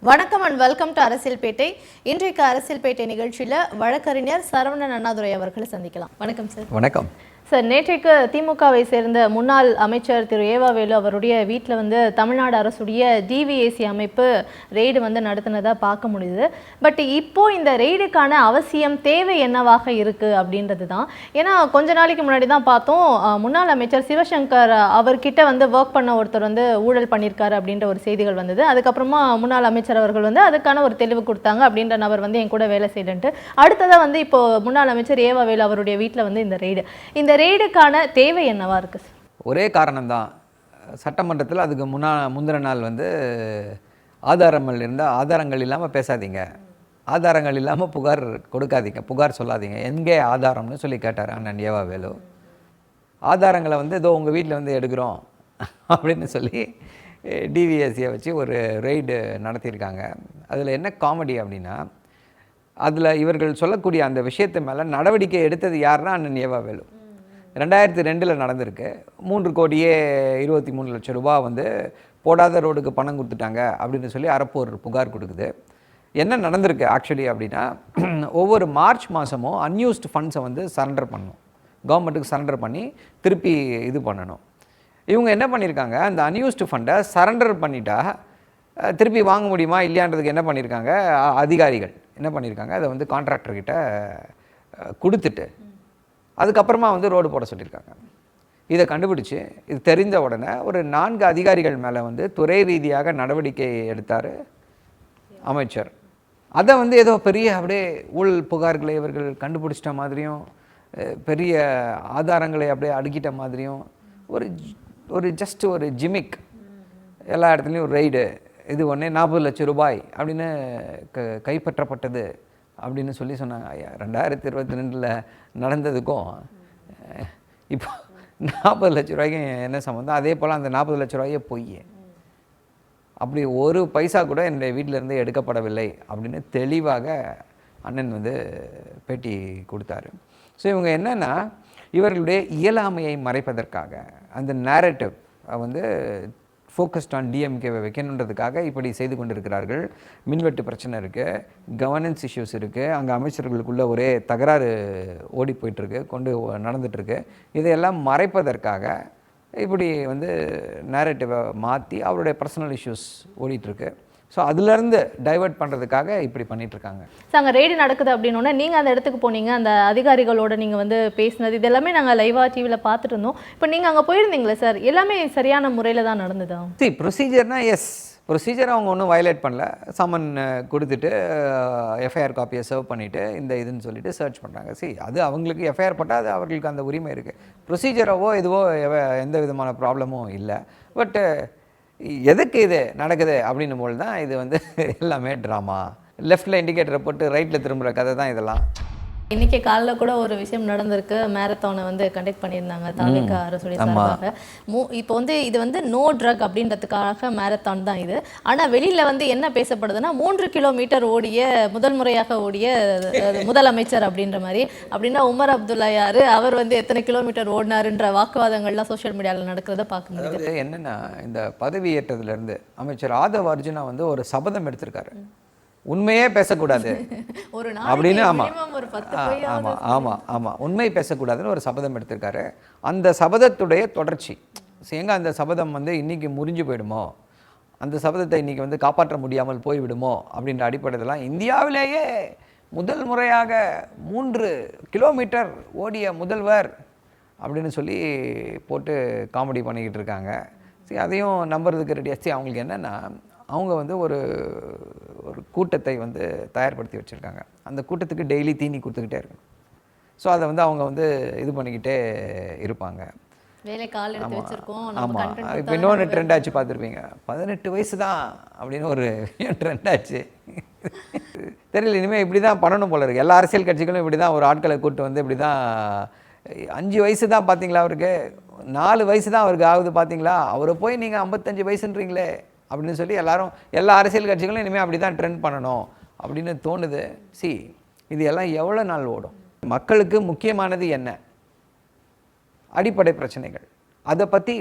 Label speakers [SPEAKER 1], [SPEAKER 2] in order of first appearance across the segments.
[SPEAKER 1] வணக்கம் and welcome to அரசியல்பேட்டை. இன்றைக்கு அரசியல்பேட்டை நிகழ்ச்சியில் வழக்கறிஞர் சரவணன் அண்ணாதுரை அவர்களை சந்திக்கலாம். வணக்கம் சார்.
[SPEAKER 2] வணக்கம்
[SPEAKER 1] சார். நேற்றைக்கு திமுகவை சேர்ந்த முன்னாள் அமைச்சர் திரு ஏவாவேலு அவருடைய வீட்டில் தமிழ்நாடு அரசுடைய டிவிஏசி அமைப்பு ரெய்டு நடத்தினதாக பார்க்க முடியுது. பட் இப்போ இந்த ரெய்டுக்கான அவசியம் தேவை என்னவாக இருக்குது அப்படின்றது தான். ஏன்னா கொஞ்ச நாளைக்கு முன்னாடி தான் பார்த்தோம், முன்னாள் அமைச்சர் சிவசங்கர் அவர்கிட்ட ஒர்க் பண்ண ஒருத்தர் ஊழல் பண்ணியிருக்காரு அப்படின்ற ஒரு செய்திகள் வந்தது. அதுக்கப்புறமா முன்னாள் அமைச்சர் அவர்கள் அதுக்கான ஒரு தெளிவு கொடுத்தாங்க. அப்படின்ற நபர் என் கூட வேலை செய்யலன்ட்டு அடுத்ததாக இப்போ முன்னாள் அமைச்சர் ஏவாவேலு அவருடைய வீட்டில் இந்த ரெய்டுக்கான தேவை என்னவா இருக்கு?
[SPEAKER 2] ஒரே காரணம்தான். சட்டமன்றத்தில் அதுக்கு முந்தின நாள் ஆதாரங்கள் இருந்தால் ஆதாரங்கள் இல்லாமல் பேசாதீங்க, ஆதாரங்கள் இல்லாமல் புகார் கொடுக்காதீங்க, புகார் சொல்லாதீங்க, எங்கே ஆதாரம்னு சொல்லி கேட்டார் அண்ணன் ஏவாவேலு. ஆதாரங்களை ஏதோ உங்கள் வீட்டில் எடுக்கிறோம் அப்படின்னு சொல்லி டிவிஎஸ்சியை வச்சு ஒரு ரெய்டு நடத்தியிருக்காங்க. அதில் என்ன காமெடி அப்படின்னா, அதில் இவர்கள் சொல்லக்கூடிய அந்த விஷயத்து மேலே நடவடிக்கை எடுத்தது யாருன்னா அண்ணன் ஏவாவேலு. 2002 நடந்திருக்கு. 3,23,00,000 ரூபா போடாத ரோடுக்கு பணம் கொடுத்துட்டாங்க அப்படின்னு சொல்லி அரப்போர் புகார் கொடுக்குது. என்ன நடந்திருக்கு ஆக்சுவலி அப்படின்னா, ஒவ்வொரு மார்ச் மாதமும் அன்யூஸ்டு ஃபண்ட்ஸை சரண்டர் பண்ணணும், கவர்மெண்ட்டுக்கு சரண்டர் பண்ணி திருப்பி இது பண்ணணும். இவங்க என்ன பண்ணியிருக்காங்க, அந்த அன்யூஸ்டு ஃபண்டை சரண்டர் பண்ணிட்டா திருப்பி வாங்க முடியுமா இல்லையான்றதுக்கு என்ன பண்ணியிருக்காங்க, அதிகாரிகள் என்ன பண்ணியிருக்காங்க, அதை கான்ட்ராக்டர்கிட்ட கொடுத்துட்டு அதுக்கப்புறமா ரோடு போட சொல்லியிருக்காங்க. இதை கண்டுபிடிச்சி இது தெரிந்த உடனே ஒரு 4 அதிகாரிகள் மேலே துறை ரீதியாக நடவடிக்கை எடுத்தார் அமைச்சர். அதை ஏதோ பெரிய அப்படியே ஊழல் புகார்களை இவர்கள் கண்டுபிடிச்சிட்ட மாதிரியும் பெரிய ஆதாரங்களை அப்படியே அடுக்கிட்ட மாதிரியும் ஒரு ஜஸ்ட் ஒரு ஜிமிக், எல்லா இடத்துலையும் ஒரு ரெய்டு, இது ஒன்றே 40 லட்சம் ரூபாய் அப்படின்னு கைப்பற்றப்பட்டது அப்படின்னு சொல்லி சொன்னாங்க. 2022 நடந்ததுக்கும் இப்போ 40 லட்ச ரூபாய்க்கும் என்ன சம்மந்தம்? அதே போல் அந்த 40 லட்ச ரூபாயே பொய், அப்படி ஒரு பைசா கூட என்னுடைய வீட்டிலேருந்து எடுக்கப்படவில்லை அப்படின்னு தெளிவாக அண்ணன் பேட்டி கொடுத்தாரு. ஸோ இவங்க என்னென்னா, இவர்களுடைய இயலாமையை மறைப்பதற்காக அந்த நேரேட்டிவ் ஃபோக்கஸ்ட் ஆன் டிஎம்கேவை வைக்கணுன்றதுக்காக இப்படி செய்து கொண்டிருக்கிறார்கள். மின்வெட்டு பிரச்சனை இருக்குது, கவர்னன்ஸ் இஷ்யூஸ் இருக்குது, அங்கே அமைச்சர்களுக்குள்ள ஒரே தகராறு ஓடி போயிட்டுருக்கு, நடந்துகிட்ருக்கு. இதையெல்லாம் மறைப்பதற்காக இப்படி நேரேட்டிவை மாற்றி அவருடைய பர்சனல் இஷ்யூஸ் ஓடிட்டுருக்கு. ஸோ அதுலேருந்து டைவெர்ட் பண்ணுறதுக்காக இப்படி பண்ணிகிட்ருக்காங்க.
[SPEAKER 1] ஸோ அங்கே ரெய்டு நடக்குது அப்படின்னோடனே நீங்கள் அந்த இடத்துக்கு போனீங்க, அந்த அதிகாரிகளோட நீங்கள் பேசினது இது எல்லாமே நாங்கள் லைவாக டிவியில் பார்த்துட்டு இருந்தோம். இப்போ நீங்கள் அங்கே போயிருந்தீங்களே சார், எல்லாமே சரியான முறையில் தான் நடந்ததா?
[SPEAKER 2] ப்ரொசீஜர்னால் எஸ், ப்ரொசீஜர் அவங்க ஒன்றும் வயலேட் பண்ணல. சம்மன் கொடுத்துட்டு எஃப்ஐஆர் காப்பியை சர்வ் பண்ணிவிட்டு இந்த இதுன்னு சொல்லிட்டு சர்ச் பண்ணுறாங்க. அது அவங்களுக்கு எஃப்ஐஆர் போட்டால் அது அவர்களுக்கு அந்த உரிமை இருக்குது. ப்ரொசீஜராவோ இதுவோ எந்த விதமான ப்ராப்ளமும் இல்லை. பட்டு எதுக்கு இது நடக்குது அப்படின்னும் போது தான் இது எல்லாமே ட்ராமா. லெஃப்டில் இண்டிகேட்டரை போட்டு ரைட்டில் திரும்புகிற கதை தான் இதெல்லாம்.
[SPEAKER 1] இன்றைக்கி காலையில் கூட ஒரு விஷயம் நடந்திருக்கு. மேரத்தானை கண்டக்ட் பண்ணியிருந்தாங்க தாலுகா அரசுடைய சார்பாக. இப்போ இது நோ ட்ரக் அப்படின்றதுக்காக மேரத்தான் தான் இது. ஆனால் வெளியில் என்ன பேசப்படுதுன்னா, 3 கிலோமீட்டர் ஓடிய முதல் முறையாக ஓடிய முதலமைச்சர் அப்படின்ற மாதிரி. அப்படின்னா உமர் அப்துல்லா யார், அவர் எத்தனை கிலோமீட்டர் ஓடினாருன்ற வாக்குவாதங்கள்லாம் சோஷியல் மீடியாவில் நடக்கிறத பார்க்க முடியுது.
[SPEAKER 2] என்னென்னா, இந்த பதவி ஏற்றதுலேருந்து அமைச்சர் ஆதவ் அர்ஜுனா ஒரு சபதம் எடுத்திருக்காரு, உண்மையே பேசக்கூடாது அப்படின்னு. ஆமாம் உண்மை பேசக்கூடாதுன்னு ஒரு சபதம் எடுத்திருக்காரு. அந்த சபதத்துடைய தொடர்ச்சி எங்க அந்த சபதம் இன்றைக்கி முறிஞ்சு போயிடுமோ, அந்த சபதத்தை இன்றைக்கி காப்பாற்ற முடியாமல் போய்விடுமோ அப்படின்ற அடிப்படையிலாம் இந்தியாவிலேயே முதல் முறையாக 3 கிலோமீட்டர் ஓடிய முதல்வர் அப்படின்னு சொல்லி போட்டு காமெடி பண்ணிக்கிட்டு இருக்காங்க. அதையும் நம்புறதுக்கு ரெடியாச்சு. அவங்களுக்கு என்னென்னா, அவங்க ஒரு கூட்டத்தை தயார்படுத்தி வச்சுருக்காங்க. அந்த கூட்டத்துக்கு டெய்லி தீனி கொடுத்துக்கிட்டே இருக்கணும். ஸோ அதை அவங்க இது பண்ணிக்கிட்டே இருப்பாங்க. ஆமாம். இப்போ இன்னொன்று ட்ரெண்ட் ஆச்சு, பார்த்துருப்பீங்க, 18 வயசு தான் அப்படின்னு ஒரு ட்ரெண்ட் ஆச்சு. தெரியல, இனிமேல் இப்படி தான் பண்ணணும் போல இருக்குது. எல்லா அரசியல் கட்சிகளும் இப்படி தான் ஒரு ஆட்களை கூப்பிட்டு இப்படி தான் 5 வயசு தான் பார்த்தீங்களா அவருக்கு, 4 வயசு தான் அவருக்கு ஆகுது பார்த்தீங்களா, அவரை போய் நீங்கள் 55 வயசுன்றீங்களே அப்படின்னு சொல்லி எல்லா அரசியல் கட்சிகளும் இனிமேல் அப்படி தான் ட்ரெண்ட் பண்ணணும் அப்படின்னு தோணுது. இது எல்லாம் எவ்வளோ நாள் ஓடும்? மக்களுக்கு முக்கியமானது என்ன? அடிப்படை பிரச்சனைகள். அதை பற்றி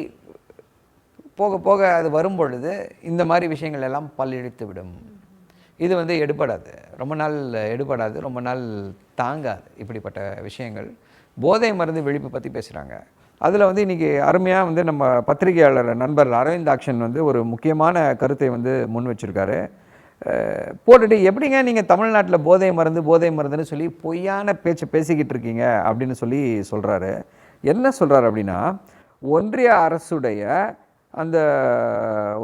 [SPEAKER 2] போக போக அது வரும் பொழுது இந்த மாதிரி விஷயங்கள் எல்லாம் பல்லிழித்து விடும். இது வந்து எடுபடாது, ரொம்ப நாள் எடுபடாது, ரொம்ப நாள் தாங்காது இப்படிப்பட்ட விஷயங்கள். போதை மருந்து விழிப்பு பற்றி பேசுகிறாங்க. அதில் வந்து இன்றைக்கி அருமையாக வந்து நம்ம பத்திரிகையாளர் நண்பர் அரவிந்தாக்ஷன் வந்து ஒரு முக்கியமான கருத்தை வந்து முன் வச்சுருக்காரு. போட்டுட்டு எப்படிங்க நீங்கள் தமிழ்நாட்டில் போதை மருந்துன்னு சொல்லி பொய்யான பேச்சை பேசிக்கிட்டு இருக்கீங்க அப்படின்னு சொல்லி சொல்கிறாரு. என்ன சொல்கிறார் அப்படின்னா, ஒன்றிய அரசுடைய அந்த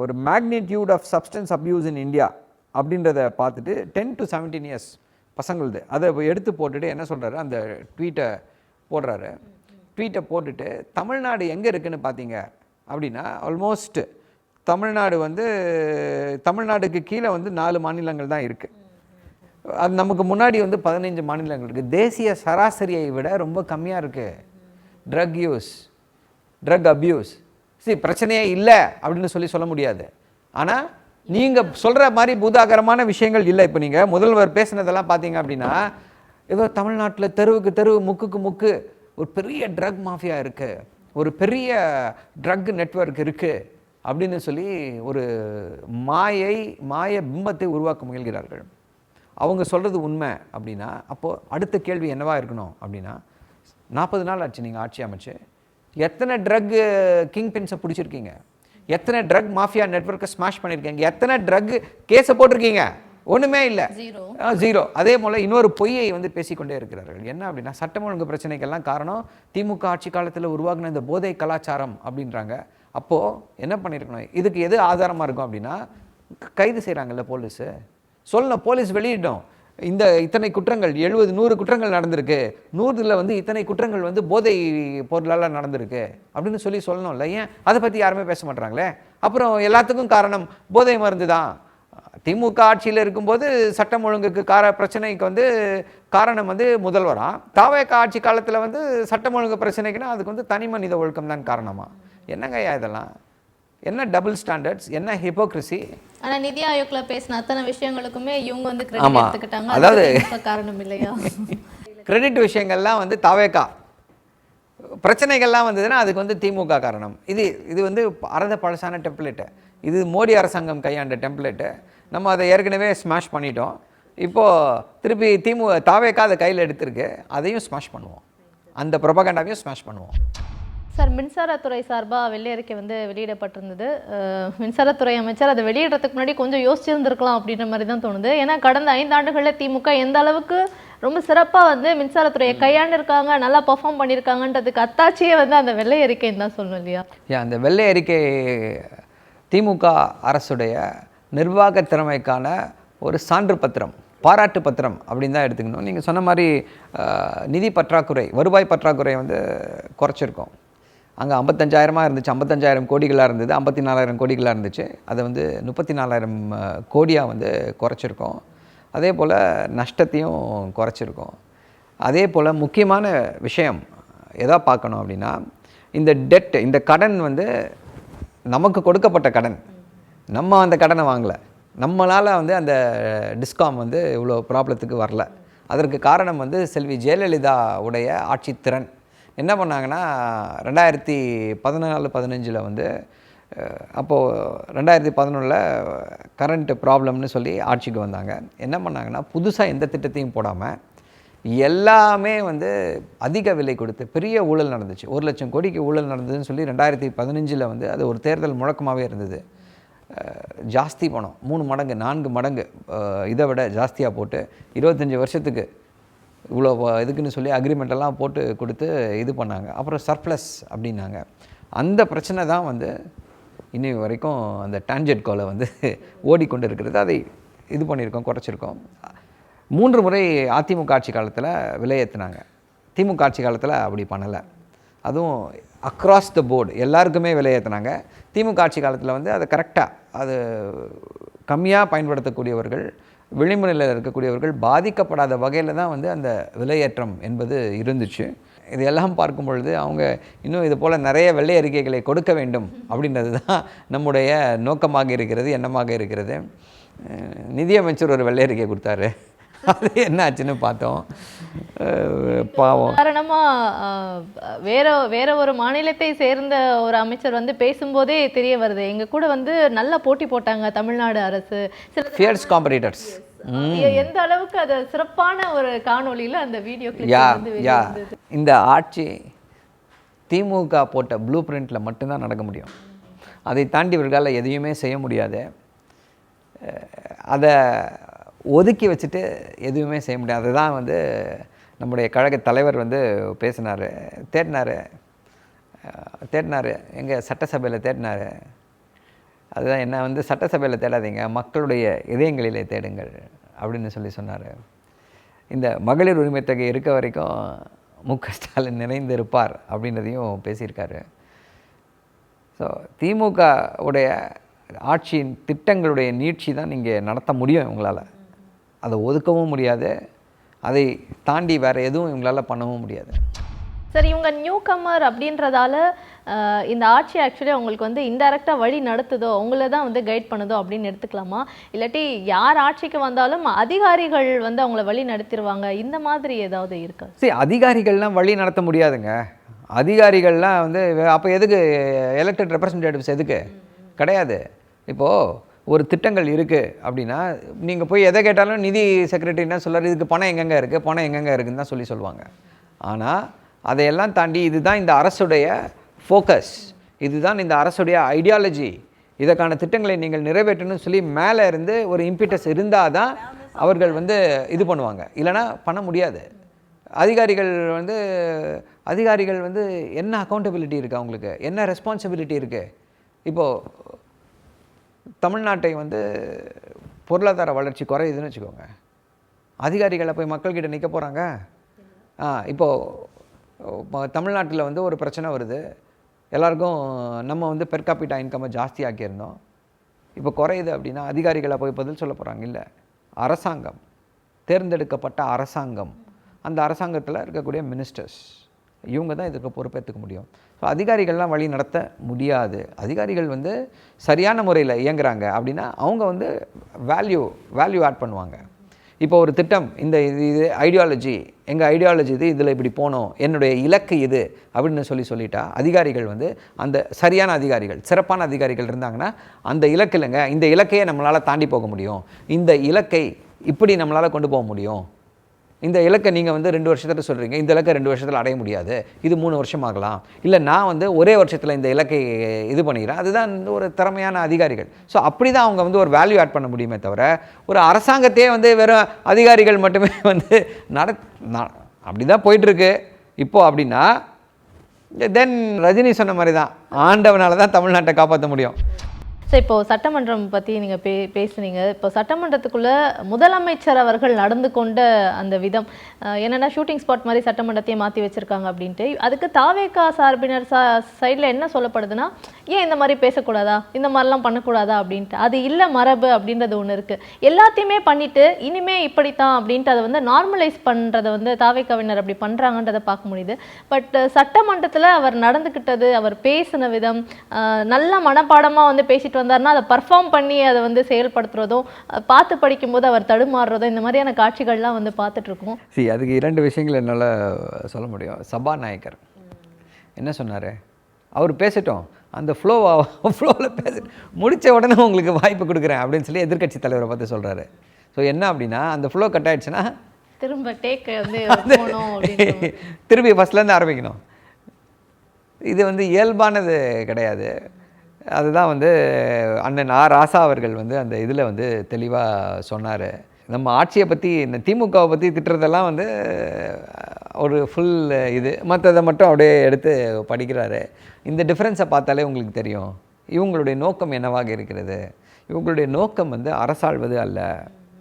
[SPEAKER 2] ஒரு magnitude of substance abuse in India அப்படின்றத பார்த்துட்டு 10 to 17 இயர்ஸ் பசங்களுது அதை எடுத்து போட்டுட்டு என்ன சொல்கிறாரு, அந்த ட்வீட்டை போடுறாரு. ட்வீட்டை போட்டுட்டு தமிழ்நாடு எங்கே இருக்குதுன்னு பார்த்தீங்க அப்படின்னா ஆல்மோஸ்ட் தமிழ்நாடு வந்து தமிழ்நாடுக்கு கீழே வந்து 4 மாநிலங்கள் தான் இருக்குது. அது நமக்கு முன்னாடி வந்து 15 மாநிலங்கள் இருக்குது. தேசிய சராசரியை விட ரொம்ப கம்மியாக இருக்குது ட்ரக் யூஸ், ட்ரக் அப்யூஸ். பிரச்சனையே இல்லை அப்படின்னு சொல்ல முடியாது. ஆனால் நீங்கள் சொல்கிற மாதிரி பூதாகரமான விஷயங்கள் இல்லை. இப்போ நீங்கள் முதல்வர் பேசுனதெல்லாம் பார்த்தீங்க அப்படின்னா ஏதோ தமிழ்நாட்டில் தெருவுக்கு தெருவு முக்குக்கு முக்கு ஒரு பெரிய ட்ரக் மாஃபியா இருக்குது, ஒரு பெரிய ட்ரக் நெட்வொர்க் இருக்குது அப்படின்னு சொல்லி ஒரு மாய பிம்பத்தை உருவாக்க முயல்கிறார்கள். அவங்க சொல்கிறது உண்மை அப்படின்னா அப்போது அடுத்த கேள்வி என்னவாக இருக்கணும் அப்படின்னா, 40 நாள் ஆச்சு நீங்கள் ஆட்சி அமைச்சு, எத்தனை ட்ரக் கிங் பின்ஸை பிடிச்சிருக்கீங்க, எத்தனை ட்ரக் மாஃபியா நெட்வொர்க்கை ஸ்மாஷ் பண்ணியிருக்கீங்க, எத்தனை ட்ரக் கேஸை போட்டிருக்கீங்க? ஒன்றுமே இல்லை, ஜீரோ. அதே போல் இன்னொரு பொய்யை வந்து பேசிக்கொண்டே இருக்கிறார்கள். என்ன அப்படின்னா, சட்டம் ஒழுங்கு பிரச்சனைக்கெல்லாம் காரணம் திமுக ஆட்சி காலத்தில் உருவாகின இந்த போதை கலாச்சாரம் அப்படின்றாங்க. அப்போது என்ன பண்ணியிருக்கணும், இதுக்கு எது ஆதாரமாக இருக்கும் அப்படின்னா, கைது செய்கிறாங்கல்ல போலீஸு, சொல்லணும், போலீஸ் வெளியிட்டோம் இந்த இத்தனை குற்றங்கள் 70-100 குற்றங்கள் நடந்திருக்கு, 100ல் வந்து இத்தனை குற்றங்கள் வந்து போதை பொருளால் நடந்திருக்கு அப்படின்னு சொல்லணும்ல. ஏன் அதை பற்றி யாருமே பேச மாட்டாங்களே? அப்புறம் எல்லாத்துக்கும் காரணம் போதை மருந்து தான். திமுக ஆட்சியில் இருக்கும்போது சட்டம் ஒழுங்குக்கு பிரச்சனைக்கு வந்து காரணம் வந்து முதல்வரா, தாவேக ஆட்சி காலத்தில் வந்து சட்டம் ஒழுங்கு பிரச்சனைக்குன்னா அதுக்கு வந்து தனி மனித ஒழுக்கம் தான் காரணமா? என்னங்கய்யா இதெல்லாம்? என்ன டபுள் ஸ்டாண்டர்ட்ஸ், என்ன ஹிப்போக்ரஸி?
[SPEAKER 1] ஆனால் நிதி ஆயோக்ல பேசின அத்தனை விஷயங்களுக்குமே இவங்க வந்து கிரெடிட் எடுத்துக்கிட்டாங்க.
[SPEAKER 2] அதாவது
[SPEAKER 1] காரணம் இல்லையா?
[SPEAKER 2] கிரெடிட் விஷயங்கள்லாம் வந்து தாவேகா, பிரச்சனைகள்லாம் வந்ததுன்னா அதுக்கு வந்து திமுக காரணம். இது வந்து அறத பழசான டெம்ப்ளேட்டு. இது மோடி அரசாங்கம் கையாண்ட டெம்ப்ளேட்டு. நம்ம அதை ஏற்கனவே ஸ்மாஷ் பண்ணிட்டோம். இப்போது திருப்பி தாவேகா அதை கையில் எடுத்திருக்கு, அதையும் ஸ்மாஷ் பண்ணுவோம், அந்த ப்ரொபகண்டாவையும் ஸ்மாஷ் பண்ணுவோம்.
[SPEAKER 1] சார், மின்சாரத்துறை சார்பாக வெள்ளை அறிக்கை வந்து வெளியிடப்பட்டிருந்தது. மின்சாரத்துறை அமைச்சர் அதை வெளியிடறதுக்கு முன்னாடி கொஞ்சம் யோசிச்சிருந்துருக்கலாம் அப்படின்ற மாதிரி தான் தோணுது. ஏன்னா கடந்த 5 ஆண்டுகளில் திமுக எந்த அளவுக்கு ரொம்ப சிறப்பாக வந்து மின்சாரத்துறையை கையாண்டிருக்காங்க, நல்லா பர்ஃபார்ம் பண்ணியிருக்காங்கன்றதுக்கு அத்தாட்சியே வந்து அந்த வெள்ளை அறிக்கைன்னு தான் சொல்லணும் இல்லையா?
[SPEAKER 2] அந்த வெள்ளை அறிக்கை திமுக அரசுடைய நிர்வாக திறமைக்கான ஒரு சான்று பத்திரம், பாராட்டு பத்திரம் அப்படின்னு தான் எடுத்துக்கணும். நீங்கள் சொன்ன மாதிரி நிதி பற்றாக்குறை, வருவாய் பற்றாக்குறை வந்து குறைச்சிருக்கோம். அங்கே 55,000 இருந்துச்சு, 55,000 கோடிகளாக இருந்தது, 54,000 கோடிகளாக இருந்துச்சு. அதை வந்து 34,000 கோடியாக வந்து குறைச்சிருக்கோம். அதே போல் நஷ்டத்தையும் குறைச்சிருக்கோம். அதே போல் முக்கியமான விஷயம் எதா பார்க்கணும் அப்படின்னா, இந்த டெட், இந்த கடன் வந்து நமக்கு கொடுக்கப்பட்ட கடன், நம்ம அந்த கடனை வாங்கலை, நம்மளால் வந்து அந்த டிஸ்காம் வந்து இவ்வளோ ப்ராப்ளத்துக்கு வரல. அதற்கு காரணம் வந்து செல்வி ஜெயலலிதா உடைய ஆட்சி திறன். என்ன பண்ணாங்கன்னா 2014-15 வந்து அப்போது 2011 கரண்ட் ப்ராப்ளம்னு சொல்லி ஆட்சிக்கு வந்தாங்க. என்ன பண்ணாங்கன்னா புதுசாக எந்த திட்டத்தையும் போடாமல் எல்லாமே வந்து அதிக விலை கொடுத்து பெரிய ஊழல் நடந்துச்சு. 1 லட்சம் கோடிக்கு ஊழல் நடந்ததுன்னு சொல்லி 2015 வந்து அது ஒரு தேர்தல் முழக்கமாகவே இருந்தது. ஜாஸ்தி பணம் 3 மடங்கு 4 மடங்கு இதை விட ஜாஸ்தியாக போட்டு 25 வருஷத்துக்கு இவ்வளோ இதுக்குன்னு சொல்லி அக்ரிமெண்ட்டெல்லாம் போட்டு கொடுத்து இது பண்ணாங்க. அப்புறம் சர்ப்ளஸ் அப்படின்னாங்க. அந்த பிரச்சனை தான் வந்து இன்னி வரைக்கும் அந்த டான்ஜெட்கோவில் வந்து ஓடிக்கொண்டு இருக்கிறது. அதை இது பண்ணியிருக்கோம், குறைச்சிருக்கோம். 3 முறை அதிமுக ஆட்சி காலத்தில் விலை ஏற்றினாங்க. திமுக ஆட்சி காலத்தில் அப்படி பண்ணலை. அதுவும் அக்ராஸ் த போர்டு எல்லாருக்குமே விலை ஏற்றினாங்க. திமுக ஆட்சி காலத்தில் வந்து அதை கரெக்டாக, அது கம்மியாக பயன்படுத்தக்கூடியவர்கள், விளிம்புநிலையில் இருக்கக்கூடியவர்கள் பாதிக்கப்படாத வகையில் தான் வந்து அந்த விலையேற்றம் என்பது இருந்துச்சு. இதையெல்லாம் பார்க்கும் பொழுது அவங்க இன்னும் இது போல் நிறைய வெள்ளை அறிக்கைகளை கொடுக்க வேண்டும் அப்படின்றது தான் நம்முடைய நோக்கமாக இருக்கிறது, எண்ணமாக இருக்கிறது. நிதியமைச்சர் ஒரு வெள்ளை அறிக்கை கொடுத்தாரு, அது என்ன ஆச்சுன்னு பார்த்தோம். பாவம்.
[SPEAKER 1] காரணமாக வேற ஒரு மாநிலத்தை சேர்ந்த ஒரு அமைச்சர் வந்து பேசும்போதே தெரிய வருது. எங்க கூட வந்து நல்லா போட்டி போட்டாங்க தமிழ்நாடு அரசு.
[SPEAKER 2] Fierce competitors.
[SPEAKER 1] எந்த அளவுக்கு அது சிறப்பான ஒரு காணொளியில் அந்த வீடியோ
[SPEAKER 2] யா
[SPEAKER 1] கிளிப்
[SPEAKER 2] யா இந்த ஆட்சி திமுக போட்ட ப்ளூ பிரிண்டில் மட்டும்தான் நடக்க முடியும். அதை தாண்டி இவர்களால் எதையுமே செய்ய முடியாது. அதை ஒதுக்கி வச்சுட்டு எதுவுமே செய்ய முடியாது. அதுதான் வந்து நம்முடைய கழக தலைவர் வந்து பேசினார், தேடினார் எங்கள் சட்டசபையில் தேடினார். அதுதான் என்ன வந்து சட்டசபையில் தேடாதீங்க, மக்களுடைய இதயங்களிலே தேடுங்கள் அப்படின்னு சொன்னார். இந்த மகளிர் உரிமை தொகை இருக்க வரைக்கும் மு.க. ஸ்டாலின் நிறைந்து இருப்பார் அப்படின்றதையும் பேசியிருக்காரு. ஸோ திமுக உடைய ஆட்சியின் திட்டங்களுடைய நீட்சி தான் நீங்கள் நடத்த முடியும் இவங்களால். அதை ஒதுக்கவும் முடியாது, அதை தாண்டி வேறு எதுவும் இவங்களால் பண்ணவும் முடியாது.
[SPEAKER 1] சரி, இவங்க நியூ கம்மர் அப்படின்றதால இந்த ஆட்சி ஆக்சுவலி அவங்களுக்கு வந்து இன்டைரக்டாக வழி நடத்துதோ, அவங்கள தான் வந்து கைட் பண்ணுதோ அப்படின்னு எடுத்துக்கலாமா? இல்லாட்டி யார் ஆட்சிக்கு வந்தாலும் அதிகாரிகள் வந்து அவங்கள வழி நடத்திடுவாங்க, இந்த மாதிரி ஏதாவது இருக்கா?
[SPEAKER 2] சரி, அதிகாரிகள்லாம் வழி நடத்த முடியாதுங்க. அதிகாரிகள்லாம் வந்து அப்போ எதுக்கு எலெக்டட் ரெப்ரசன்டேட்டிவ்ஸ் எதுக்கு? கிடையாது. இப்போது ஒரு திட்டங்கள் இருக்குது அப்படின்னா நீங்கள் போய் எதை கேட்டாலும் நிதி செக்ரட்டரினா சொல்கிறார், இதுக்கு பணம் எங்கெங்கே இருக்குது, பணம் எங்கெங்கே இருக்குதுன்னு தான் சொல்லுவாங்க. ஆனால் அதையெல்லாம் தாண்டி இதுதான் இந்த அரசுடைய ஃபோக்கஸ், இதுதான் இந்த அரசுடைய ஐடியாலஜி, இதற்கான திட்டங்களை நீங்கள் நிறைவேற்றணும்னு சொல்லி மேலே இருந்து ஒரு இம்பிட்டஸ் இருந்தால் தான் அவர்கள் வந்து இது பண்ணுவாங்க, இல்லைனா பண்ண முடியாது. அதிகாரிகள் வந்து என்ன அக்கௌண்டபிலிட்டி இருக்குது, அவங்களுக்கு என்ன ரெஸ்பான்சிபிலிட்டி இருக்குது? இப்போது தமிழ்நாட்டை வந்து பொருளாதார வளர்ச்சி குறையுதுன்னு வச்சுக்கோங்க, அதிகாரிகளை போய் மக்கள்கிட்ட நிற்க போகிறாங்க? இப்போது தமிழ்நாட்டில் வந்து ஒரு பிரச்சனை வருது, எல்லாருக்கும் நம்ம வந்து பெர் கேபிட்டா இன்கம்மை ஜாஸ்தி ஆக்கியிருந்தோம், இப்போ குறையுது அப்படின்னா அதிகாரிகளை போய் பதில் சொல்ல போகிறாங்க? இல்லை. அரசாங்கம், தேர்ந்தெடுக்கப்பட்ட அரசாங்கம், அந்த அரசாங்கத்தில் இருக்கக்கூடிய மினிஸ்டர்ஸ், இவங்க தான் இதுக்கு பொறுப்பேற்றுக்க முடியும். ஸோ அதிகாரிகள்லாம் வழி நடத்த முடியாது. அதிகாரிகள் வந்து சரியான முறையில் இயங்குறாங்க அப்படின்னா அவங்க வந்து வேல்யூ ஆட் பண்ணுவாங்க. இப்போ ஒரு திட்டம், இந்த இது ஐடியாலஜி, எங்கள் ஐடியாலஜி இது, இதில் இப்படி போனோம், என்னுடைய இலக்கு இது அப்படின்னு சொல்லிட்டா அதிகாரிகள் வந்து அந்த சரியான அதிகாரிகள், சிறப்பான அதிகாரிகள் இருந்தாங்கன்னா அந்த இலக்கு இல்லைங்க, இந்த இலக்கையே நம்மளால் தாண்டி போக முடியும், இந்த இலக்கை இப்படி நம்மளால் கொண்டு போக முடியும், இந்த இலக்கை நீங்கள் வந்து 2 வருஷத்தில் சொல்கிறீங்க, இந்த இலக்கை 2 வருஷத்தில் அடைய முடியாது, இது 3 வருஷம் ஆகலாம், இல்லை நான் வந்து ஒரே வருஷத்தில் இந்த இலக்கை இது பண்ணிக்கிறேன், அதுதான் ஒரு திறமையான அதிகாரிகள். ஸோ அப்படி தான் அவங்க வந்து ஒரு வேல்யூ ஆட் பண்ண முடியுமே தவிர ஒரு அரசாங்கத்தையே வந்து வெறும் அதிகாரிகள் மட்டுமே வந்து அப்படி தான் போயிட்டுருக்கு இப்போது. அப்படின்னா தென் ரஜினி சொன்ன மாதிரி தான், ஆண்டவனால தான் தமிழ்நாட்டை காப்பாற்ற முடியும்.
[SPEAKER 1] ஸோ இப்போது சட்டமன்றம் பற்றி நீங்கள் பேசுனீங்க. இப்போ சட்டமன்றத்துக்குள்ளே முதலமைச்சர் அவர்கள் நடந்து கொண்ட அந்த விதம் என்னென்னா ஷூட்டிங் ஸ்பாட் மாதிரி சட்டமன்றத்தையே மாற்றி வச்சுருக்காங்க அப்படின்ட்டு, அதுக்கு தாவேகா சார்பினர் சைடில் என்ன சொல்லப்படுதுன்னா, ஏன் இந்த மாதிரி பேசக்கூடாதா, இந்த மாதிரிலாம் பண்ணக்கூடாதா அப்படின்ட்டு. அது இல்லை, மரபு அப்படின்றது ஒன்று இருக்குது, எல்லாத்தையுமே பண்ணிவிட்டு இனிமே இப்படித்தான் அப்படின்ட்டு அதை வந்து நார்மலைஸ் பண்ணுறதை வந்து தாவேகாவினர் அப்படி பண்ணுறாங்கன்றதை பார்க்க முடியுது. பட் சட்டமன்றத்தில் அவர் நடந்துக்கிட்டது, அவர் பேசின விதம், நல்ல மனப்பாடமாக வந்து பேசிட்டு வந்தார்னா அதை பர்ஃபார்ம் பண்ணி அதை வந்து செயல்படுத்துறதும், பார்த்து படிக்கும்போது அவர் தடுமாறுறதும், இந்த மாதிரியான காட்சிகள்லாம் வந்து பார்த்துட்ருக்கோம்.
[SPEAKER 2] சரி, அதுக்கு 2 விஷயங்கள் என்னால் சொல்ல முடியும். சபாநாயகர் என்ன சொன்னார், அவர் பேசட்டும், அந்த ஃப்ளோவில் பேச முடித்த உடனே உங்களுக்கு வாய்ப்பு கொடுக்குறேன் அப்படின்னு சொல்லி எதிர்க்கட்சி தலைவரை பார்த்து சொல்கிறாரு. ஸோ என்ன அப்படின்னா, அந்த ஃப்ளோ கட் ஆகிடுச்சுன்னா
[SPEAKER 1] திரும்ப டேக் வந்து
[SPEAKER 2] திரும்பி ஃபஸ்ட்லேருந்து ஆரம்பிக்கணும். இது வந்து இயல்பானது கிடையாது. அதுதான் வந்து அண்ணன் ராசா அவர்கள் வந்து அந்த இதில் வந்து தெளிவாக சொன்னார். நம்ம ஆட்சியை பற்றி, இந்த திமுகவை பற்றி திட்டுறதெல்லாம் வந்து ஒரு ஃபுல் இது, மற்றதை மட்டும் அப்படியே எடுத்து படிக்கிறாரு. இந்த டிஃப்ரென்ஸை பார்த்தாலே உங்களுக்கு தெரியும் இவங்களுடைய நோக்கம் என்னவாக இருக்கிறது. இவங்களுடைய நோக்கம் வந்து அரசாள்வது அல்ல.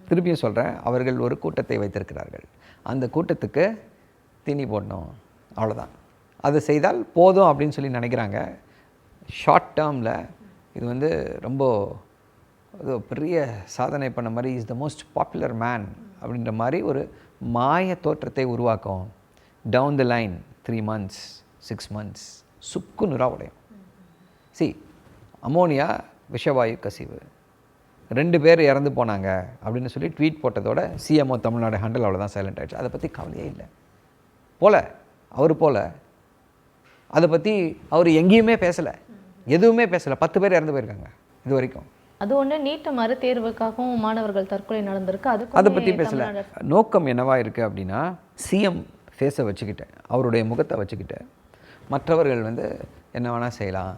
[SPEAKER 2] திருப்பியும் சொல்கிறேன், அவர்கள் ஒரு கூட்டத்தை வைத்திருக்கிறார்கள், அந்த கூட்டத்துக்கு தீனி போடணும், அவ்வளோதான். அதை செய்தால் போதும் அப்படின்னு சொல்லி நினைக்கிறாங்க. ஷார்ட் டேர்மில் இது வந்து ரொம்ப பெரிய சாதனை பண்ண மாதிரி, is the most popular man அப்படின்ற மாதிரி ஒரு மாய தோற்றத்தை உருவாக்கும். Down the line 3 months 6 months சுக்கு நுறா உடையும். அமோனியா விஷவாயு கசிவு, 2 பேர் இறந்து போனாங்க அப்படின்னு சொல்லி ட்வீட் போட்டதோட சிஎம்ஓ தமிழ்நாடு ஹேண்டில் அவ்வளோதான் சைலண்ட் ஆகிடுச்சு. அதை பற்றி கவலையே இல்லை. அவர் அதை பற்றி அவர் எங்கேயுமே பேசலை, எதுவுமே பேசலை. 10 பேர் இறந்து போயிருக்காங்க இது வரைக்கும்.
[SPEAKER 1] அது ஒன்று நீட் மறுதேர்வுக்காகவும் மாணவர்கள் தற்கொலை நடந்திருக்கு,
[SPEAKER 2] அதை பற்றி பேசலை. நோக்கம் என்னவா இருக்குது அப்படின்னா, சிஎம் ஃபேஸை வச்சுக்கிட்டு, அவருடைய முகத்தை வச்சுக்கிட்டு, மற்றவர்கள் என்ன வேணால் செய்யலாம்,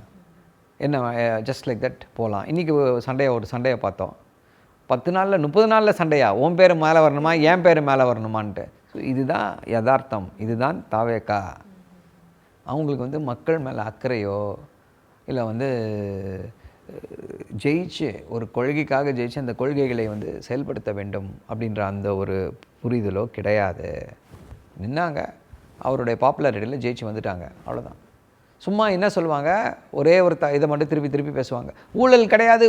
[SPEAKER 2] என்ன ஜஸ்ட் லைக் தட் போகலாம். இன்றைக்கி ஒரு சண்டையை பார்த்தோம். 10 நாளில் 30 நாளில் சண்டையா, உன் பேர் மேலே வரணுமா என் பேர் மேலே வரணுமான்ட்டு. ஸோ இதுதான் யதார்த்தம், இதுதான் தாவேக்கா. அவங்களுக்கு மக்கள் மேலே அக்கறையோ இல்லை ஜெயிச்சு ஒரு கொள்கைக்காக ஜெயிச்சு அந்த கொள்கைகளை செயல்படுத்த வேண்டும் அப்படின்ற அந்த ஒரு புரிதலோ கிடையாது. நின்னாங்க, அவருடைய பாப்புலாரிட்டியில் ஜெயிச்சு வந்துட்டாங்க, அவ்வளோதான். சும்மா என்ன சொல்லுவாங்க, ஒரே ஒரு இதை மட்டும் திருப்பி பேசுவாங்க, ஊழல் கிடையாது,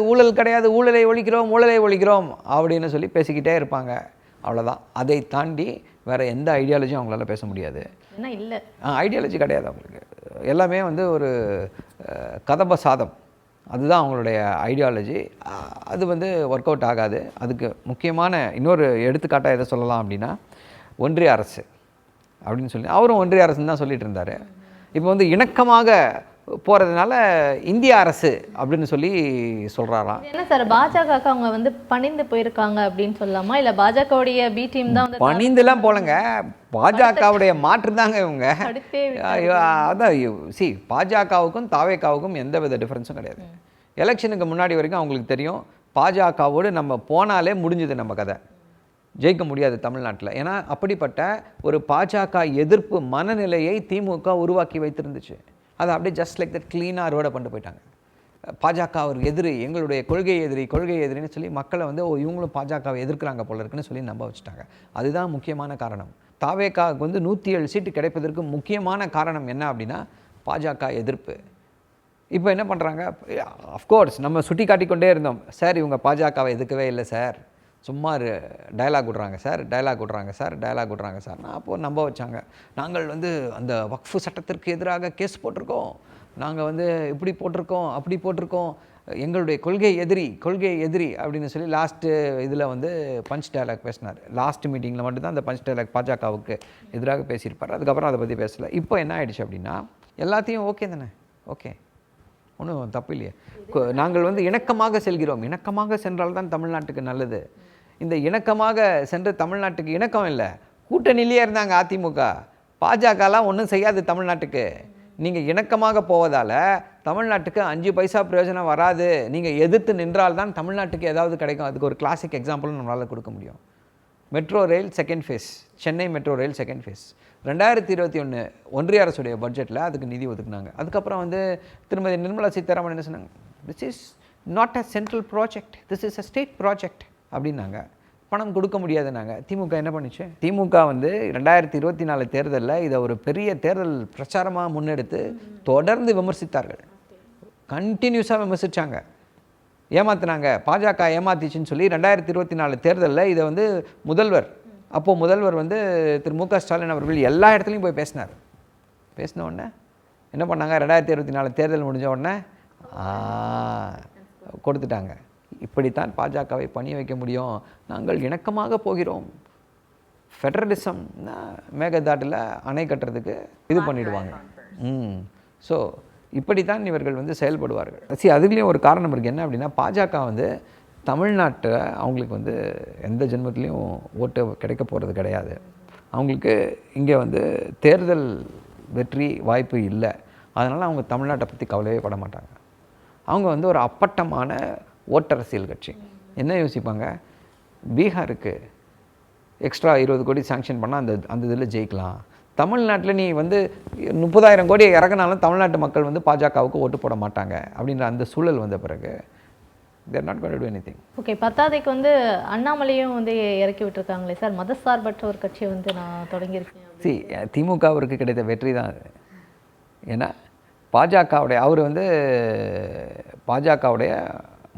[SPEAKER 2] ஊழலை ஒழிக்கிறோம் அப்படின்னு சொல்லி பேசிக்கிட்டே இருப்பாங்க, அவ்வளோதான். அதை தாண்டி வேறு எந்த ஐடியாலஜியும் அவங்களால பேச முடியாது.
[SPEAKER 1] இல்லை,
[SPEAKER 2] ஐடியாலஜி கிடையாது அவங்களுக்கு. எல்லாமே ஒரு கதம்ப சாதம், அதுதான் அவங்களுடைய ஐடியாலஜி. அது ஒர்க் அவுட் ஆகாது. அதுக்கு முக்கியமான இன்னொரு எடுத்துக்காட்டாக எதை சொல்லலாம் அப்படின்னா, ஒன்றிய அரசு அப்படின்னு சொல்லி அவரும் ஒன்றிய அரசுன்னு தான் சொல்லிட்டு இருந்தார். இப்போ இணக்கமாக போகிறதுனால இந்திய அரசு அப்படின்னு சொல்லி சொல்கிறாராம்.
[SPEAKER 1] என்ன சார், பாஜகவுக்கு அவங்க பணிந்து போயிருக்காங்க அப்படின்னு சொல்லலாமா, இல்லை பாஜகவுடைய பி டீம் தான்
[SPEAKER 2] பணிந்துலாம் போலங்க, பாஜகவுடைய மாற்று தாங்க இவங்க. அதான் பாஜகவுக்கும் தாவேக்காவுக்கும் எந்த வித டிஃப்ரென்ஸும் கிடையாது. எலெக்ஷனுக்கு முன்னாடி வரைக்கும் அவங்களுக்கு தெரியும், பாஜகவோடு நம்ம போனாலே முடிஞ்சுது நம்ம கதை, ஜெயிக்க முடியாது தமிழ்நாட்டில். ஏன்னா அப்படிப்பட்ட ஒரு பாஜக எதிர்ப்பு மனநிலையை திமுக உருவாக்கி வைத்திருந்துச்சு. அதை அப்படியே ஜஸ்ட் லைக் தட் க்ளீனாக ரோட பண்ணிட்டு போயிட்டாங்க. பாஜக அவர் எதிரி, எங்களுடைய கொள்கை எதிரின்னு சொல்லி மக்களை இவங்களும் பாஜகவை எதிர்க்கிறாங்க போல இருக்குன்னு சொல்லி நம்ப வச்சுட்டாங்க. அதுதான் முக்கியமான காரணம். தாவேக்காவுக்கு 107 சீட்டு கிடைப்பதற்கு முக்கியமான காரணம் என்ன அப்படின்னா பாஜக எதிர்ப்பு. இப்போ என்ன பண்ணுறாங்க, அஃப்கோர்ஸ் நம்ம சுட்டி காட்டிக்கொண்டே இருந்தோம், சார் இவங்க பாஜகவை எதிர்க்கவே இல்லை சார், சும்மா டயலாக் விட்றாங்க சார். நான் அப்போது நம்ப வச்சாங்க. நாங்கள் அந்த வக்ஃபு சட்டத்திற்கு எதிராக கேஸ் போட்டிருக்கோம், நாங்கள் இப்படி போட்டிருக்கோம் அப்படி போட்டிருக்கோம், எங்களுடைய கொள்கை எதிரி அப்படின்னு சொல்லி லாஸ்ட்டு இதில் பஞ்ச் டயலாக் பேசினார். லாஸ்ட் மீட்டிங்கில் மட்டும்தான் அந்த பஞ்ச் டயலாக் பாஜகவுக்கு எதிராக பேசியிருப்பார். அதுக்கப்புறம் அதை பற்றி பேசலை. இப்போ என்ன ஆயிடுச்சு அப்படின்னா, எல்லாத்தையும் ஓகே தானே, ஓகே, ஒன்றும் தப்பு இல்லையே, நாங்கள் இணக்கமாக செல்கிறோம், இணக்கமாக சென்றால் தான் தமிழ்நாட்டுக்கு நல்லது. இந்த இணக்கமாக சென்ற தமிழ்நாட்டுக்கு இணக்கம் இல்லை, கூட்டணியிலே இருந்தாங்க அதிமுக, பாஜகலாம் ஒன்றும் செய்யாது தமிழ்நாட்டுக்கு. நீங்கள் இணக்கமாக போவதால் தமிழ்நாட்டுக்கு 5 பைசா பிரயோஜனம் வராது. நீங்கள் எதிர்த்து நின்றால் தான் தமிழ்நாட்டுக்கு ஏதாவது கிடைக்கும். அதுக்கு ஒரு கிளாசிக் எக்ஸாம்பிள் நம்மளால் கொடுக்க முடியும். Metro rail second phase, Chennai metro rail second phase 2021 ஒன்றிய அரசுடைய பட்ஜெட்டில் அதுக்கு நிதி ஒதுக்குனாங்க. அதுக்கப்புறம் திருமதி நிர்மலா சீதாராமன் என்ன சொன்னாங்க, this is not a central project, this is a state project அப்படின்னாங்க. பணம் கொடுக்க முடியாதுன்னாங்க. திமுக என்ன பண்ணிச்சு, திமுக 2024 தேர்தலில் இதை ஒரு பெரிய தேர்தல் பிரச்சாரமாக முன்னெடுத்து தொடர்ந்து விமர்சித்தார்கள், கண்டினியூஸாக விமர்சித்தாங்க, ஏமாத்தினாங்க, பாஜக ஏமாத்திச்சுன்னு சொல்லி 2024 தேர்தலில் இதை முதல்வர் திரு மு.க. ஸ்டாலின் அவர்கள் எல்லா இடத்துலையும் போய் பேசின உடனே என்ன பண்ணாங்க, 2024 தேர்தல் முடிஞ்ச உடனே கொடுத்துட்டாங்க. இப்படித்தான் பாஜகவை பணிய வைக்க முடியும், நாங்கள் இணக்கமாக போகிறோம், ஃபெடரலிசம் மேகதாட்டில் அணை கட்டுறதுக்கு இது பண்ணிடுவாங்க. ஸோ இப்படித்தான் இவர்கள் செயல்படுவார்கள். அதுலேயும் ஒரு காரணம் இருக்குது, என்ன அப்படின்னா பாஜக தமிழ்நாட்டை அவங்களுக்கு எந்த ஜென்மத்திலையும் ஓட்டு கிடைக்க போகிறது கிடையாது. அவங்களுக்கு இங்கே தேர்தல் வெற்றி வாய்ப்பு இல்லை. அதனால் அவங்க தமிழ்நாட்டை பற்றி கவலையே பட மாட்டாங்க. அவங்க ஒரு அப்பட்டமான ஓட்டரசியல் கட்சி. என்ன யோசிப்பாங்க, பீகாருக்கு எக்ஸ்ட்ரா 20 கோடி சாங்ஷன் பண்ணால் அந்த இதில் ஜெயிக்கலாம், தமிழ்நாட்டில் நீ 30,000 கோடி இறங்கினாலும் தமிழ்நாட்டு மக்கள் பாஜகவுக்கு ஓட்டு போட மாட்டாங்க அப்படின்ற அந்த சூழல் வந்த பிறகு they are not going to do anything.
[SPEAKER 1] Okay, பத்தாதைக்கு அண்ணாமலையும் இறக்கி விட்டுருக்காங்களே சார், மதசார்பற்ற ஒரு கட்சியை நான் தொடங்கியிருக்கேன்.
[SPEAKER 2] திமுகவிற்கு கிடைத்த வெற்றி தான் அது. ஏன்னா பாஜகவுடைய அவர் பாஜகவுடைய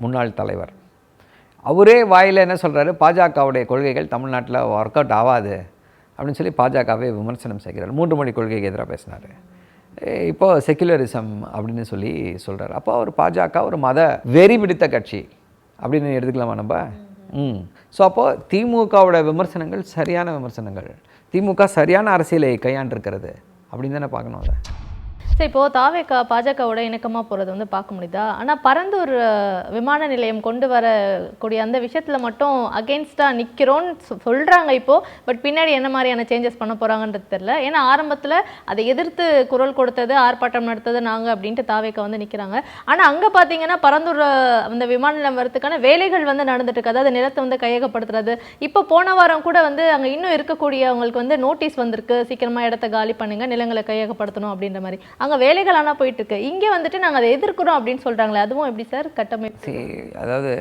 [SPEAKER 2] முன்னாள் தலைவர், அவரே வாயில் என்ன சொல்கிறாரு, பாஜகவுடைய கொள்கைகள் தமிழ்நாட்டில் ஒர்க் அவுட் ஆகாது அப்படின்னு சொல்லி பாஜகவே விமர்சனம் செய்கிறார். 3 மொழி கொள்கைக்கு எதிராக பேசினார். இப்போது செக்குலரிசம் அப்படின்னு சொல்லி சொல்கிறார். அப்போ அவர் பாஜக ஒரு மத வெறி பிடித்த கட்சி அப்படின்னு எடுத்துக்கலாமா நம்ம? ஸோ அப்போது திமுகவோட விமர்சனங்கள் சரியான விமர்சனங்கள், திமுக சரியான அரசியலை கையாண்டிருக்கிறது அப்படின்னு தானே பார்க்கணும் அதை.
[SPEAKER 1] சரி, இப்போது தாவேக்கா பாஜகவோட இணக்கமாக போகிறது வந்து பார்க்க முடியுதா? ஆனால் பரந்தூர் விமான நிலையம் கொண்டு வரக்கூடிய அந்த விஷயத்தில் மட்டும் அகெயின்ஸ்டாக நிற்கிறோன்னு சொல்கிறாங்க இப்போது. பட் பின்னாடி என்ன மாதிரியான சேஞ்சஸ் பண்ண போகிறாங்கன்றது தெரியல. ஏன்னா ஆரம்பத்தில் அதை எதிர்த்து குரல் கொடுத்தது, ஆர்ப்பாட்டம் நடத்தது நாங்கள் அப்படின்ட்டு தாவேக்கா வந்து நிற்கிறாங்க. ஆனால் அங்கே பார்த்தீங்கன்னா பரந்தூர் அந்த விமான நிலையம் வரதுக்கான வேலைகள் வந்து நடந்துட்டு இருக்கு. அதாவது நிலத்தை வந்து கையகப்படுத்துறது. இப்போ போன வாரம் கூட வந்து அங்கே இன்னும் இருக்கக்கூடியவங்களுக்கு வந்து நோட்டீஸ் வந்திருக்கு, சீக்கிரமாக இடத்த காலி பண்ணுங்க, நிலங்களை கையகப்படுத்தணும் அப்படின்ற மாதிரி. அங்கே வேலைகள் ஆனால் போயிட்டு இருக்கு. இங்கே வந்துட்டு நாங்கள் அதை எதிர்க்கிறோம் அப்படின்னு சொல்றாங்களே, அதுவும் எப்படி சார் கட்டமைப்பு?
[SPEAKER 2] அதாவது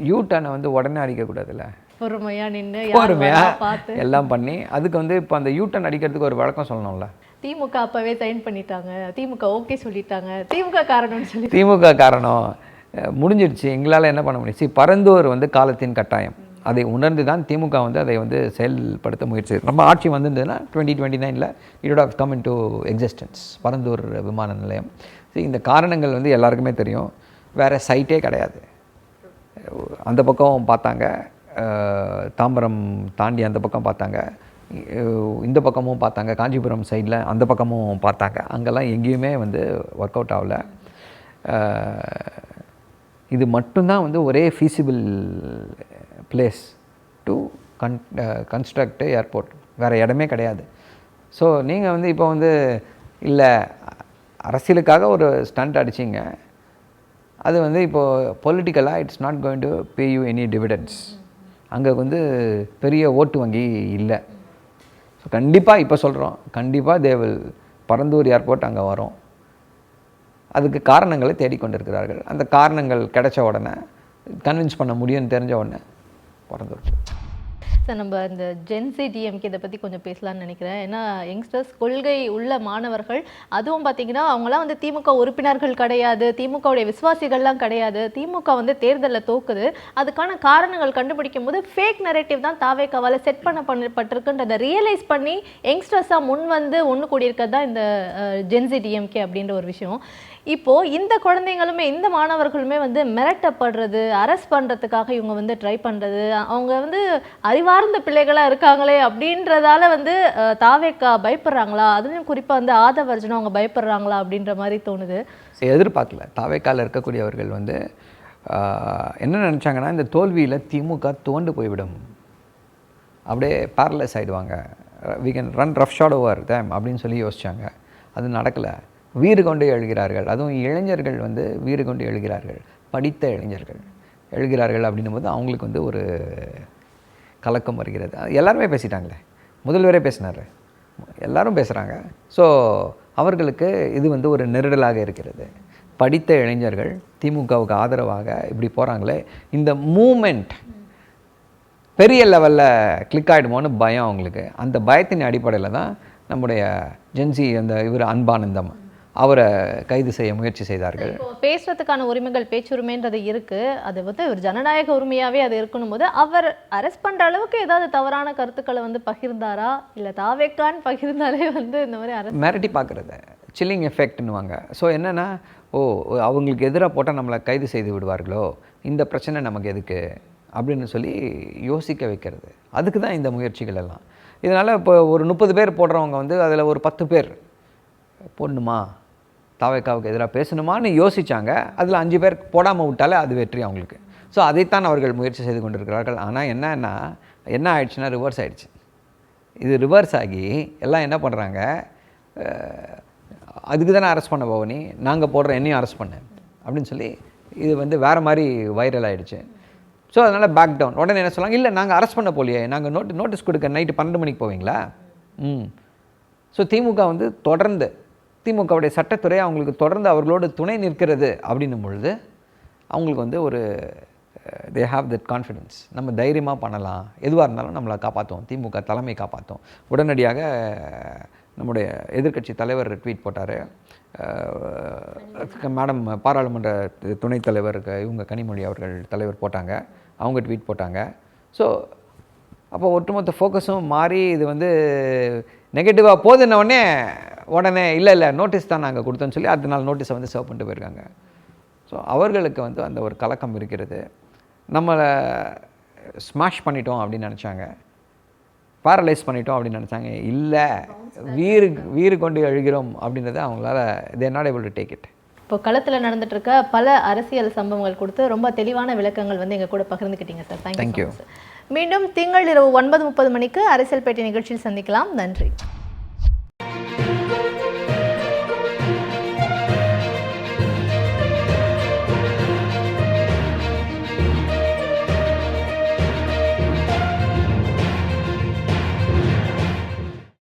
[SPEAKER 2] யூ-டர்னை வந்து உடனே அடிக்கக்கூடாதுல்ல,
[SPEAKER 1] பொறுமையா நின்று
[SPEAKER 2] பொறுமையா
[SPEAKER 1] பார்த்து
[SPEAKER 2] எல்லாம் பண்ணி அதுக்கு வந்து இப்போ அந்த யூ-டர்ன் அடிக்கிறதுக்கு ஒரு வழக்கம் சொல்லணும்ல.
[SPEAKER 1] திமுக அப்பவே சைன் பண்ணிட்டாங்க, திமுக ஓகே சொல்லிட்டாங்க, திமுக காரணம்னு சொல்லி
[SPEAKER 2] திமுக காரணம் முடிஞ்சிடுச்சு, எங்களால் என்ன பண்ண முடியும்? பரந்தூர் வந்து காலத்தின் கட்டாயம், அதை உணர்ந்து தான் திமுக வந்து அதை வந்து செயல்படுத்த முயற்சி. நம்ம ஆட்சி வந்திருந்ததுன்னா 2029 it would have come into existence Parandur விமான நிலையம். இந்த காரணங்கள் வந்து எல்லாருக்குமே தெரியும். வேறு சைட்டே கிடையாது. அந்த பக்கம் பார்த்தாங்க, தாம்பரம் தாண்டி அந்த பக்கம் பார்த்தாங்க, இந்த பக்கமும் பார்த்தாங்க, காஞ்சிபுரம் சைடில் அந்த பக்கமும் பார்த்தாங்க. அங்கெல்லாம் எங்கேயுமே வந்து ஒர்க் அவுட் ஆகலை. இது மட்டும்தான் வந்து ஒரே feasible place to construct airport, வேறு இடமே கிடையாது. ஸோ நீங்கள் வந்து இப்போ வந்து இல்லை அரசியலுக்காக ஒரு ஸ்டண்ட் அடிச்சிங்க, அது வந்து இப்போது பொலிட்டிக்கலாக it's not going to pay you any dividends. அங்கே வந்து பெரிய ஓட்டு வங்கி இல்லை. ஸோ கண்டிப்பாக இப்போ சொல்கிறோம், கண்டிப்பாக தேவில் பரந்தூர் ஏர்போர்ட் அங்கே வரும். அதுக்கு காரணங்களை தேடிக்கொண்டிருக்கிறார்கள். அந்த காரணங்கள் கிடைச்ச உடனே, கன்வின்ஸ் பண்ண முடியும்னு தெரிஞ்ச உடனே பரந்தூர்.
[SPEAKER 1] சார், நம்ம இந்த ஜென்சி டிஎம்கே இதை பற்றி கொஞ்சம் பேசலாம்னு நினைக்கிறேன். ஏன்னா யங்ஸ்டர்ஸ், கொள்கை உள்ள மாணவர்கள், அதுவும் பார்த்தீங்கன்னா அவங்களாம் வந்து திமுக உறுப்பினர்கள் கிடையாது, திமுகவுடைய விசுவாசிகள்லாம் கிடையாது. திமுக வந்து தேர்தலில் தோக்குது, அதுக்கான காரணங்கள் கண்டுபிடிக்கும் போது ஃபேக் நரேட்டிவ் தான் தாவேக்காவால் செட் பண்ணப்பட்டிருக்குன்றதை ரியலைஸ் பண்ணி யங்ஸ்டர்ஸாக முன் வந்து ஒன்று கூடியிருக்கிறது தான் இந்த ஜென்சி டிஎம்கே அப்படின்ற ஒரு விஷயம். இப்போது இந்த குழந்தைங்களுமே, இந்த மாணவர்களுமே வந்து மிரட்டப்படுறது, அரெஸ்ட் பண்ணுறதுக்காக இவங்க வந்து ட்ரை பண்ணுறது, அவங்க வந்து அறிவார்ந்த பிள்ளைகளாக இருக்காங்களே அப்படின்றதால வந்து தாவேக்கா பயப்படுறாங்களா? அதுலேயும் குறிப்பாக வந்து ஆதவர்ஜுனா அவங்க பயப்படுறாங்களா அப்படின்ற மாதிரி தோணுது.
[SPEAKER 2] எதிர்பார்க்கல. தாவேக்காவில் இருக்கக்கூடியவர்கள் வந்து என்ன நினச்சாங்கன்னா, இந்த தோல்வியில் திமுக துவண்டு போய்விடும், அப்படியே பேரலைஸ் ஆகிடுவாங்க, we can run roughshod over them அப்படின்னு சொல்லி யோசித்தாங்க. அது நடக்கலை. வீறு கொண்டு எழுகிறார்கள். அதுவும் இளைஞர்கள் வந்து வீறு கொண்டு எழுகிறார்கள், படித்த இளைஞர்கள் எழுகிறார்கள். அப்படின்னும் போது அவங்களுக்கு வந்து ஒரு கலக்கம் வருகிறது. எல்லாருமே பேசிட்டாங்களே, முதல்வரே பேசினார், எல்லாரும் பேசுகிறாங்க. ஸோ அவர்களுக்கு இது வந்து ஒரு நெருடலாக இருக்கிறது. படித்த இளைஞர்கள் திமுகவுக்கு ஆதரவாக இப்படி போகிறாங்களே, இந்த மூமெண்ட் பெரிய லெவலில் கிளிக் ஆகிடுமோன்னு பயம் அவங்களுக்கு. அந்த பயத்தின் அடிப்படையில் தான் நம்முடைய ஜென்சி அந்த இவர் அன்பானந்தம் அவரை கைது செய்ய முயற்சி செய்தார்கள்.
[SPEAKER 1] பேசுறதுக்கான உரிமைகள், பேச்சுரிமைன்றது இருக்கு, அது வந்து ஒரு ஜனநாயக உரிமையாவே அது இருக்கணும் போது அவர் அரெஸ்ட் பண்ற அளவுக்கு ஏதாவது தவறான கருத்துக்களை வந்து பகிர்ந்தாரா, இல்லை தாவேக்கான்னு பகிர்ந்தாலே வந்து இந்த மாதிரி அரெஸ்ட்
[SPEAKER 2] மிரட்டி பார்க்குறது சில்லிங் எஃபெக்ட்னுவாங்க. ஸோ என்னென்னா, அவங்களுக்கு எதிராக போட்டால் நம்மளை கைது செய்து விடுவார்களோ, இந்த பிரச்சனை நமக்கு எதுக்கு அப்படின்னு சொல்லி யோசிக்க வைக்கிறது. அதுக்கு தான் இந்த முயற்சிகள் எல்லாம். இதனால் இப்போ ஒரு 30 பேர் போடுறவங்க வந்து அதில் ஒரு 10 பேர் போடணுமா, தாவேக்காவுக்கு எதிராக பேசணுமான்னு யோசித்தாங்க. அதில் 5 பேர் போடாமல் விட்டாலே அது வெற்றி அவங்களுக்கு. ஸோ அதைத்தான் அவர்கள் முயற்சி செய்து கொண்டிருக்கிறார்கள். ஆனால் என்ன ஆயிடுச்சுன்னா, ரிவர்ஸ் ஆகிடுச்சு. இது ரிவர்ஸ் ஆகி எல்லாம் என்ன பண்ணுறாங்க, அதுக்கு தானே அரெஸ்ட் பண்ண போவனி, நாங்கள் போடுற என்னையும் அரெஸ்ட் பண்ணேன் அப்படின்னு சொல்லி இது வந்து வேறு மாதிரி வைரல் ஆகிடுச்சு. ஸோ அதனால் பேக் டவுன். உடனே என்ன சொல்லுவாங்க, இல்லை நாங்கள் அரெஸ்ட் பண்ண போலியே, நாங்கள் நோட்டீஸ் கொடுக்க நைட்டு 12 மணிக்கு போவீங்களா? ஸோ திமுக வந்து தொடர்ந்து, திமுகவுடைய சட்டத்துறை அவங்களுக்கு தொடர்ந்து அவர்களோடு துணை நிற்கிறது அப்படின்னும் பொழுது அவங்களுக்கு வந்து ஒரு தே ஹாவ் தட் கான்ஃபிடென்ஸ். நம்ம தைரியமாக பண்ணலாம், எதுவாக இருந்தாலும் நம்மளை காப்பாற்றுவோம், திமுக தலைமை காப்பாற்றும். உடனடியாக நம்முடைய எதிர்க்கட்சி தலைவர் ட்வீட் போட்டார். மேடம் பாராளுமன்ற துணைத் தலைவர் இவங்க கனிமொழி அவர்கள் தலைவர் போட்டாங்க, அவங்க ட்வீட் போட்டாங்க. ஸோ அப்போ ஒட்டுமொத்த ஃபோக்கஸும் மாறி இது வந்து நெகட்டிவாக போதுன்னொடனே உடனே இல்லை நோட்டீஸ் தான் நாங்கள் கொடுத்தோன்னு சொல்லி அடுத்த நாள் நோட்டீஸை வந்து சர்வ் பண்ணிட்டு போயிருக்காங்க. ஸோ அவர்களுக்கு வந்து அந்த ஒரு கலக்கம் இருக்கிறது. நம்மளை ஸ்மாஷ் பண்ணிட்டோம் அப்படின்னு நினச்சாங்க, பேரலைஸ் பண்ணிட்டோம் அப்படின்னு நினச்சாங்க. இல்லை, வீறு கொண்டு எழுகிறோம் அப்படின்றத அவங்களால தேர் not able to take it.
[SPEAKER 1] இப்போ களத்தில் நடந்துட்டு இருக்க பல அரசியல் சம்பவங்கள் கொடுத்து ரொம்ப தெளிவான விளக்கங்கள் வந்து எங்கள் கூட பகிர்ந்துக்கிட்டீங்க சார். Thank you sir. மீண்டும் திங்கள் இரவு 9:30 மணிக்கு அரசியல் பேட்டி நிகழ்ச்சியில் சந்திக்கலாம். நன்றி.